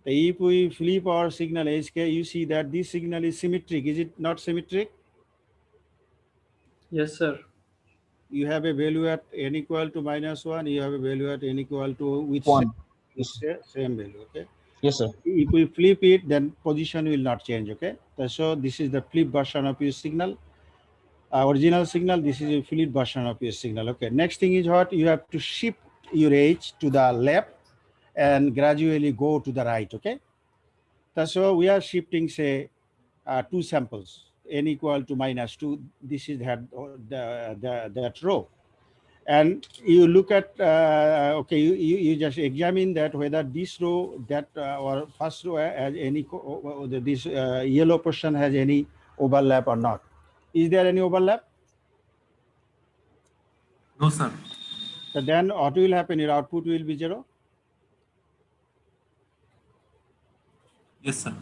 If we flip our signal hk, you see that this signal is symmetric. Is it not symmetric? Yes, sir. You have a value at n equal to -1. You have a value at n equal to with 1. same value. Okay. Yes, sir. If we flip it, then position will not change. Okay. So this is the flip version of your signal. Original signal. This is a flip version of your signal. Okay. Next thing is what? You have to shift your h to the left and gradually go to the right. Okay. So we are shifting, say, two samples, n equal to -2. This is that row. And you look at, okay, you just examine that whether this row, that or first row has any, this yellow portion has any overlap or not. Is there any overlap? No, sir. So then what will happen? Your output will be 0. Yes, sir.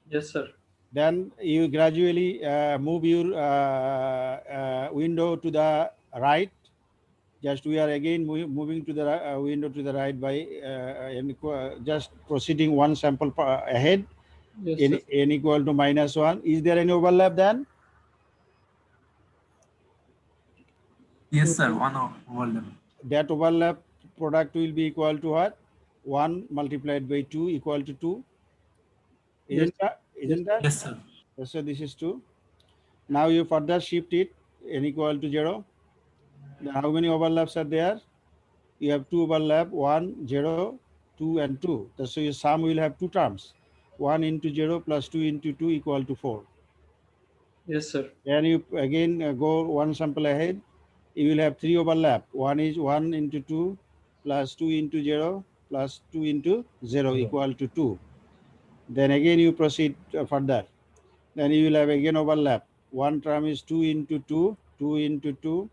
Yes, sir. Then you gradually move your window to the right. Just we are again moving to the window to the right by just proceeding one sample ahead. Yes, N, sir. n equal to -1. Is there any overlap then? Yes, sir. One overlap. That overlap product will be equal to what? 1 multiplied by 2 equal to 2. Isn't that? Isn't that? Yes, sir. So this is 2. Now you further shift it, n equal to 0. Then how many overlaps are there? You have two overlap, 1, 0, 2, and 2. So your sum will have two terms. 1 into 0 plus 2 into 2 equal to 4. Yes, sir. Then you again go one sample ahead. You will have three overlap. One is 1 into 2 plus 2 into 0 plus 2 into 0 equal to 2. Then again you proceed further. Then you will have again overlap. One term is 2 into 2, 2 into 2,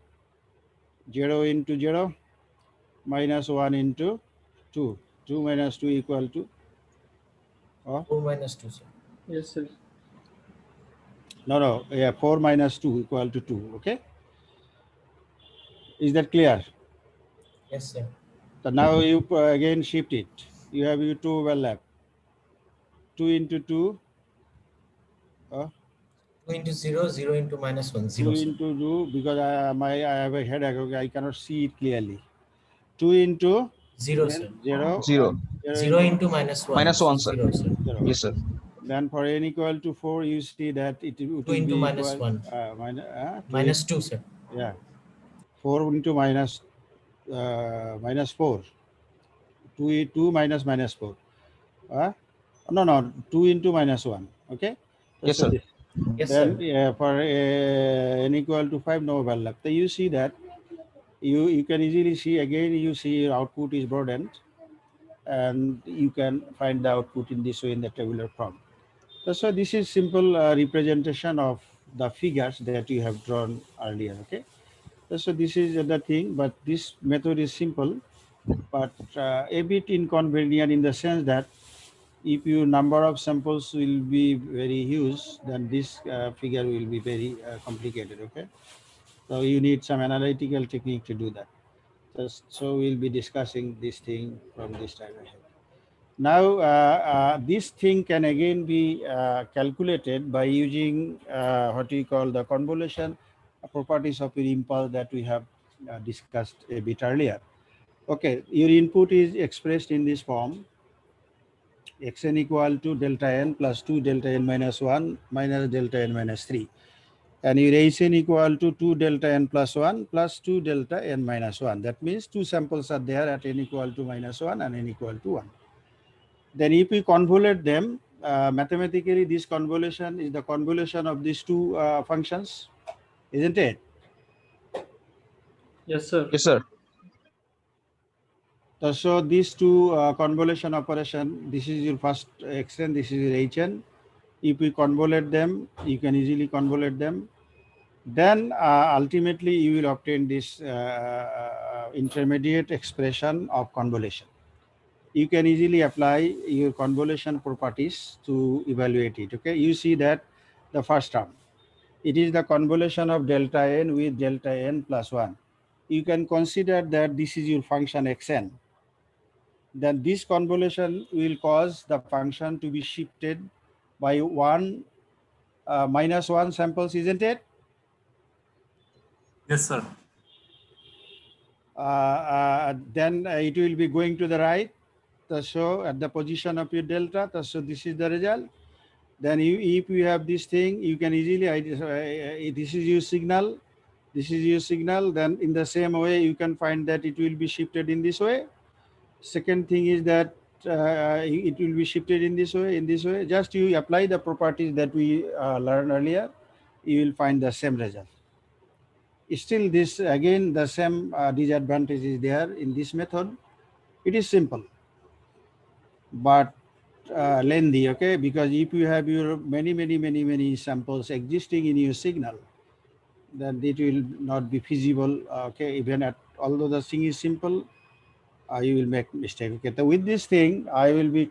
0 into 0, minus 1 into 2. 2 minus 2 equal to 4 minus 2, sir. Yes, sir. no, yeah, 4 minus 2 equal to 2. Okay. Is that clear? Yes, sir. So now you again shift it. You have your two overlap. 2 into 2, 2 into 0, 0 into minus 1, 2 0, sir. into 2, because I have a headache. Okay, I cannot see it clearly. 2 into 0, sir. 0. 0. 0 into minus 1. Minus 1, sir. 0, sir. 0. Yes, sir. Then for n equal to 4, you see that it will 2 into be minus equal, 1. 2 Minus 2, sir. Yeah. 4 into minus 4. 2 minus 4. No, 2 into minus 1. Okay. Yes, So sir. this- Yes, then sir. for n equal to 5, no overlap. So you see that you can easily see again, you see your output is broadened, and you can find the output in this way in the tabular form. So this is simple representation of the figures that you have drawn earlier. Okay. So this is the thing, but this method is simple, but a bit inconvenient in the sense that if your number of samples will be very huge, then this figure will be very complicated. Okay. So you need some analytical technique to do that. So we'll be discussing this thing from this time ahead. Now, this thing can again be calculated by using what we call the convolution properties of your impulse that we have discussed a bit earlier. Okay, your input is expressed in this form: xn equal to delta n plus 2 delta n minus 1 minus delta n minus 3. And your Hn equal to 2 delta n plus 1 plus 2 delta n minus 1. That means two samples are there at n equal to minus 1 and n equal to 1. Then if we convolute them, mathematically this convolution is the convolution of these two functions, isn't it? Yes, sir. Yes, sir. So these two convolution operation, this is your first xn, this is your hn. If we convolute them, you can easily convolute them. Then ultimately you will obtain this intermediate expression of convolution. You can easily apply your convolution properties to evaluate it. Okay, you see that the first term, it is the convolution of delta n with delta n plus 1. You can consider that this is your function xn. Then this convolution will cause the function to be shifted by minus 1 samples, isn't it? Yes, sir. Then it will be going to the right. So at the position of your delta, so this is the result. Then if you have this thing, you can easily identify this is your signal, this is your signal. Then in the same way, you can find that it will be shifted in this way. Second thing is that it will be shifted in this way, Just you apply the properties that we learned earlier, you will find the same result. Still, this again, the same disadvantage is there in this method. It is simple, but lengthy, okay? Because if you have your many samples existing in your signal, then it will not be feasible, okay? Even at, although the thing is simple, you will make mistake, okay? So with this thing, I will be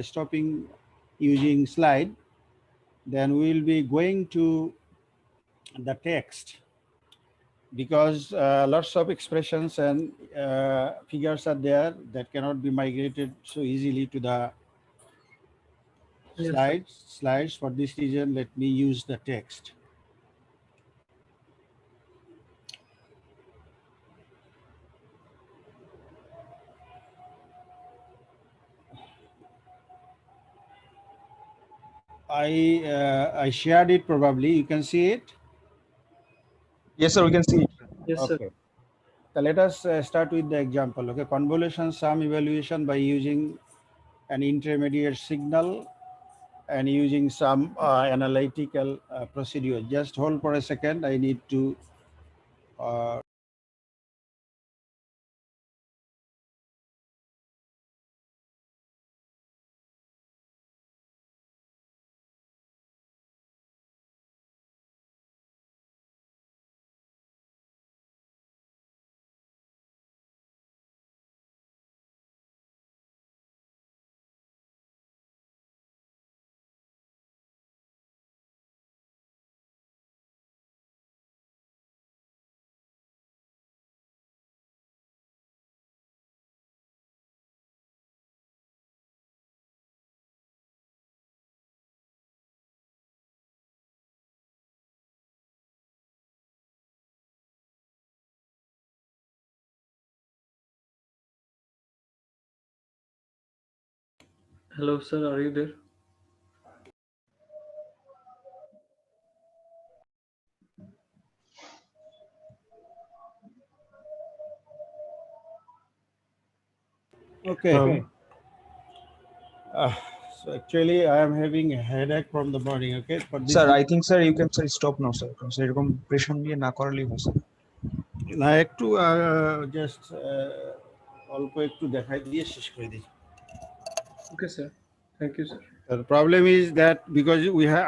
stopping using slide. Then we will be going to the text, because lots of expressions and figures are there that cannot be migrated so easily to the Yes, sir. slides. For this reason, let me use the text. I shared it, probably you can see it. Yes, sir. We can see it. Yes, sir. Okay. So let us start with the example. Okay, convolution sum evaluation by using an intermediate signal and using some analytical procedure. Just hold for a second. I need to Hello, sir. Are you there? okay. Uh, So actually, I am having a headache from the morning. Okay, for this. Sir, I think sir you can sir stop now sir. Sir এরকম pressure নিয়ে না করলেই হয় sir. না একটু just অল্প একটু দেখাই দিয়ে শেষ করে দিই। Okay, sir. Thank you, sir. The problem is that because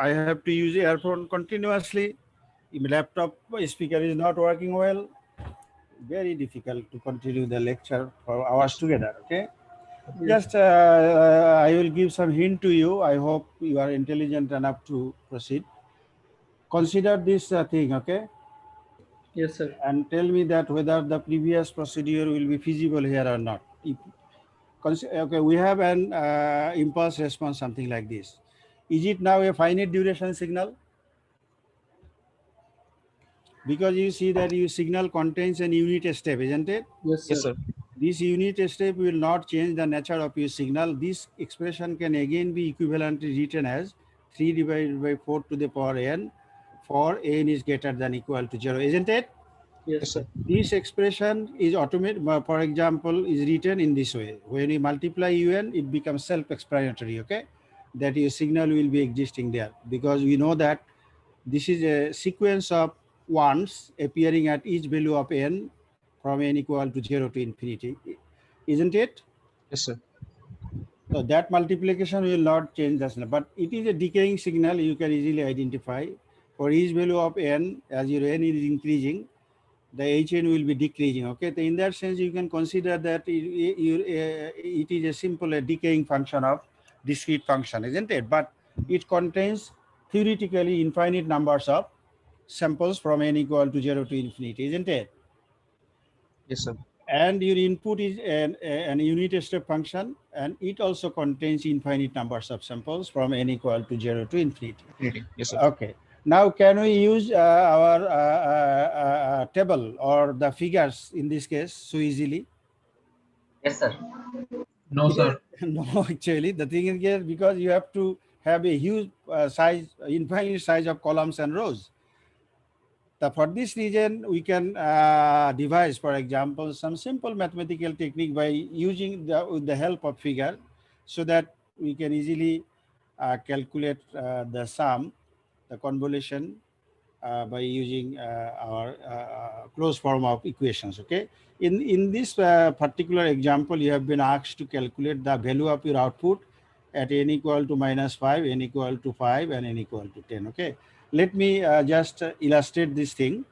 I have to use earphone continuously, my laptop speaker is not working well. Very difficult to continue the lecture for hours together. Okay, Yes. just I will give some hint to you. I hope you are intelligent enough to proceed. Consider this thing, okay, Yes, sir. and tell me that whether the previous procedure will be feasible here or not. Okay, we have an impulse response, something like this. Is it now a finite duration signal? Because you see that your signal contains an unit step, isn't it? Yes, sir. Yes sir. This unit step will not change the nature of your signal. This expression can again be equivalently written as 3 divided by 4 to the power n for n is greater than equal to 0, isn't it? Yes, Yes sir. sir. This expression is automated, for example, is written in this way. When you multiply un, it becomes self-explanatory, okay? That your signal will be existing there because we know that this is a sequence of ones appearing at each value of n from n equal to 0 to infinity, isn't it? Yes sir. So that multiplication will not change the signal, but it is a decaying signal. You can easily identify for each value of n, as your n is increasing, the hn will be decreasing. Okay, so in that sense, you can consider that it is a simple decaying function of discrete function, isn't it? But it contains theoretically infinite numbers of samples from n equal to 0 to infinity, isn't it? Yes sir. And your input is an unit step function, and it also contains infinite numbers of samples from n equal to 0 to infinity. Yes sir. Okay. Now, can we use our table or the figures in this case so easily? Yes, sir. No, sir. No, actually, the thing is here, because you have to have a huge size, infinite size of columns and rows. For this reason, we can devise, for example, some simple mathematical technique by using with the help of figure, so that we can easily calculate the sum, the convolution, by using our closed form of equations. Okay. In this particular example, you have been asked to calculate the value of your output at n equal to -5, n equal to 5, and n equal to 10. Okay. Let me just illustrate this thing.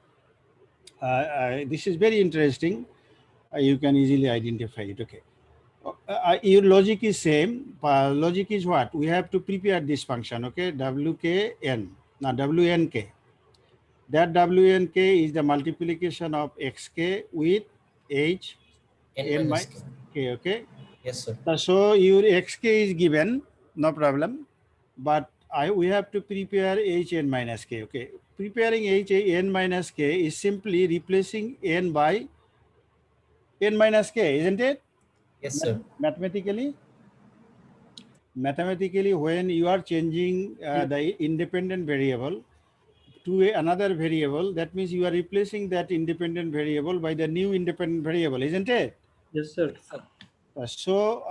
This is very interesting. You can easily identify it. Okay. Your logic is same. Logic is what? We have to prepare this function. Okay. Wkn. Now wnk. That wnk is the multiplication of xk with h N n minus minus k. k. Okay. Yes, sir. So your xk is given, no problem, but we have to prepare hn minus k. Okay, preparing hn minus k is simply replacing n by n minus k, isn't it? Yes, sir. Mathematically, when you are changing the independent variable to another variable, that means you are replacing that independent variable by the new independent variable, isn't it? Yes, sir. So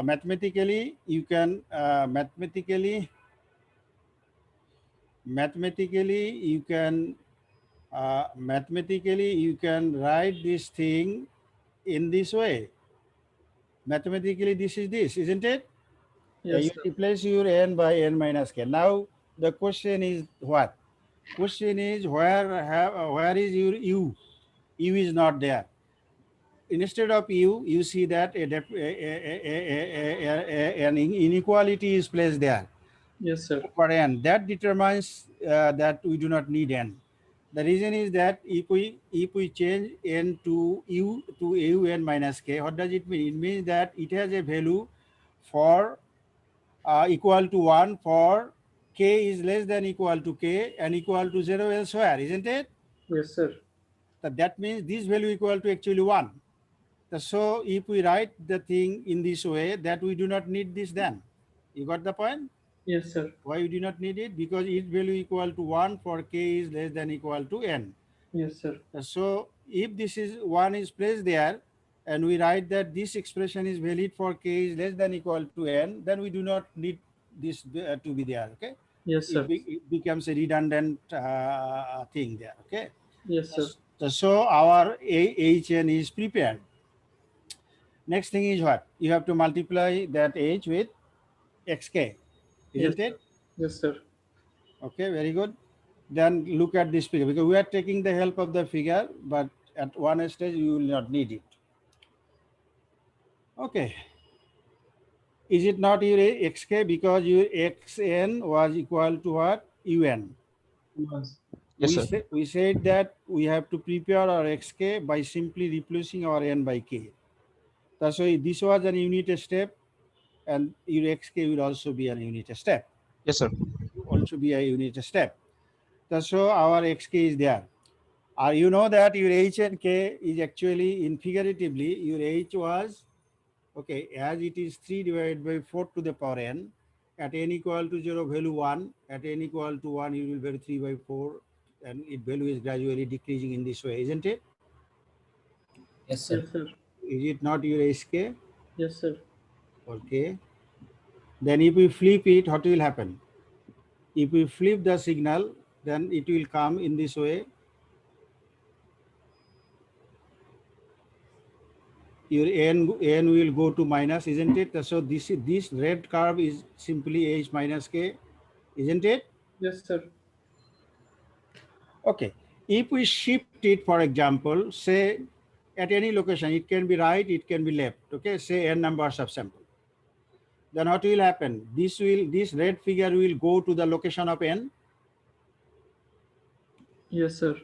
mathematically you can you can write this thing in this way. Mathematically this is this, isn't it? Yes, You sir. replace your n by n minus k. Now the question is what? Question is where is your u? U is not there. Instead of u, you see that an inequality is placed there Yes, sir. for n. That determines that we do not need n. The reason is that if we change n to un minus k, what does it mean? It means that it has a value for equal to 1 for k is less than equal to k and equal to 0 elsewhere, isn't it? Yes, sir. That means this value equal to actually 1. So if we write the thing in this way, that we do not need this then. You got the point? Yes, sir. Why we do not need it? Because its value equal to 1 for k is less than equal to n. Yes, sir. So if this is 1 is placed there, and we write that this expression is valid for k is less than equal to n, then we do not need this to be there. Okay, Yes, sir. it becomes a redundant thing there. Okay, Yes, sir. so our HN is prepared. Next thing is what? You have to multiply that H with xk, isn't Yes, it? Yes, sir. Okay, very good. Then look at this figure, because we are taking the help of the figure, but at one stage you will not need it. Okay. Is it not your xk, because your xn was equal to what? Un. Yes, sir. We said that we have to prepare our xk by simply replacing our n by k. That's why this was an unit step, and your xk will also be a unit step. Yes, sir. Also be a unit step. That's why our xk is there. You know that your h and k is actually, in figuratively, your h was, okay, as it is 3 divided by 4 to the power n, at n equal to 0, value 1, at n equal to 1, you will vary 3 by 4, and its value is gradually decreasing in this way, isn't it? Yes, sir. Yes, sir. Is it not your HK? Yes, sir. Okay. Then if we flip it, what will happen? If we flip the signal, then it will come in this way. Your n will go to minus, isn't it? So this red curve is simply h minus k, isn't it? Yes, sir. Okay. If we shift it, for example, say at any location, it can be right, it can be left. Okay, say n numbers of sample. Then what will happen? This red figure will go to the location of n. Yes, sir.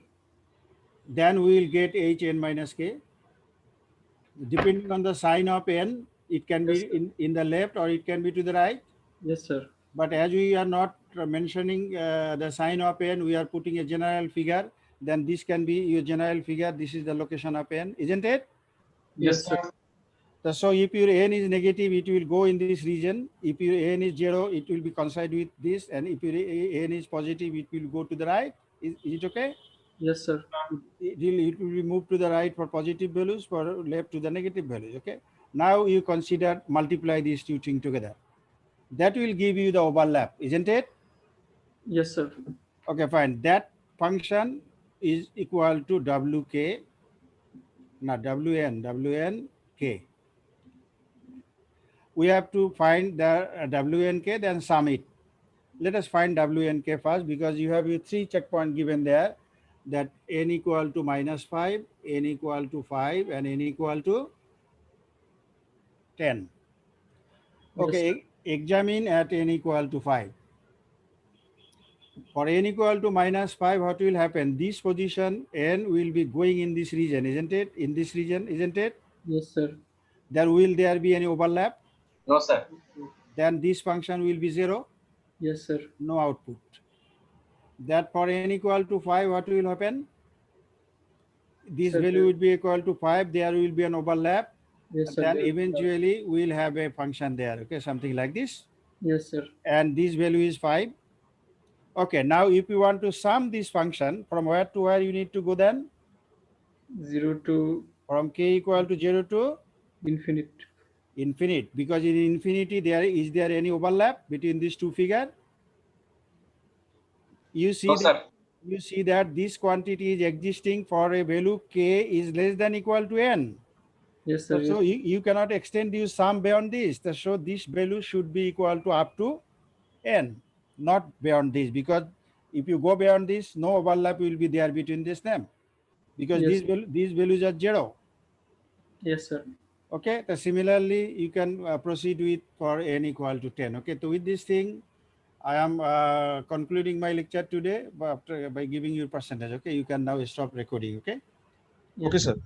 Then we will get hn minus k. Depending on the sign of n, it can Yes, be in the left or it can be to the right. Yes, sir. But as we are not mentioning the sign of n, we are putting a general figure. Then this can be your general figure. This is the location of n, isn't it? Yes, sir. So if your n is negative, it will go in this region. If your n is 0, it will be coincide with this. And if your n is positive, it will go to the right. Is it okay? Yes, sir. It will be moved to the right for positive values, for left to the negative values. Okay. Now you consider multiply these two things together. That will give you the overlap, isn't it? Yes, sir. Okay, fine. That function is equal to wk, not wn k. We have to find the wnk, then sum it. Let us find wnk first, because you have your 3 checkpoint given there, that n equal to -5, n equal to 5, and n equal to 10. Yes, Okay, examine at n equal to 5. For n equal to -5, what will happen? This position n will be going in this region, isn't it? In this region, isn't it? Yes, sir. Will there be any overlap? No, sir. Then this function will be 0, Yes, sir. no output. That for n equal to 5, what will happen? This Sir, value will be equal to 5, there will be an overlap. Yes, sir. Then eventually we'll have a function there, okay, something like this. Yes, sir. And this value is 5. Okay, now if you want to sum this function, from where to where you need to go then? 0 to From k equal to 0 to infinite. infinite, because in infinity is there any overlap between these two figures? You see, No, sir. you see that this quantity is existing for a value k is less than equal to n. Yes, sir. So Yes. you cannot extend your sum beyond this. So this value should be equal to up to n, not beyond this, because if you go beyond this, no overlap will be there between this them, because Yes. these values are 0. Yes, sir. Okay, so similarly you can proceed with for n equal to 10. Okay, so with this thing I am concluding my lecture today by giving you percentage. Okay, you can now stop recording. Okay. Yes. Okay, sir.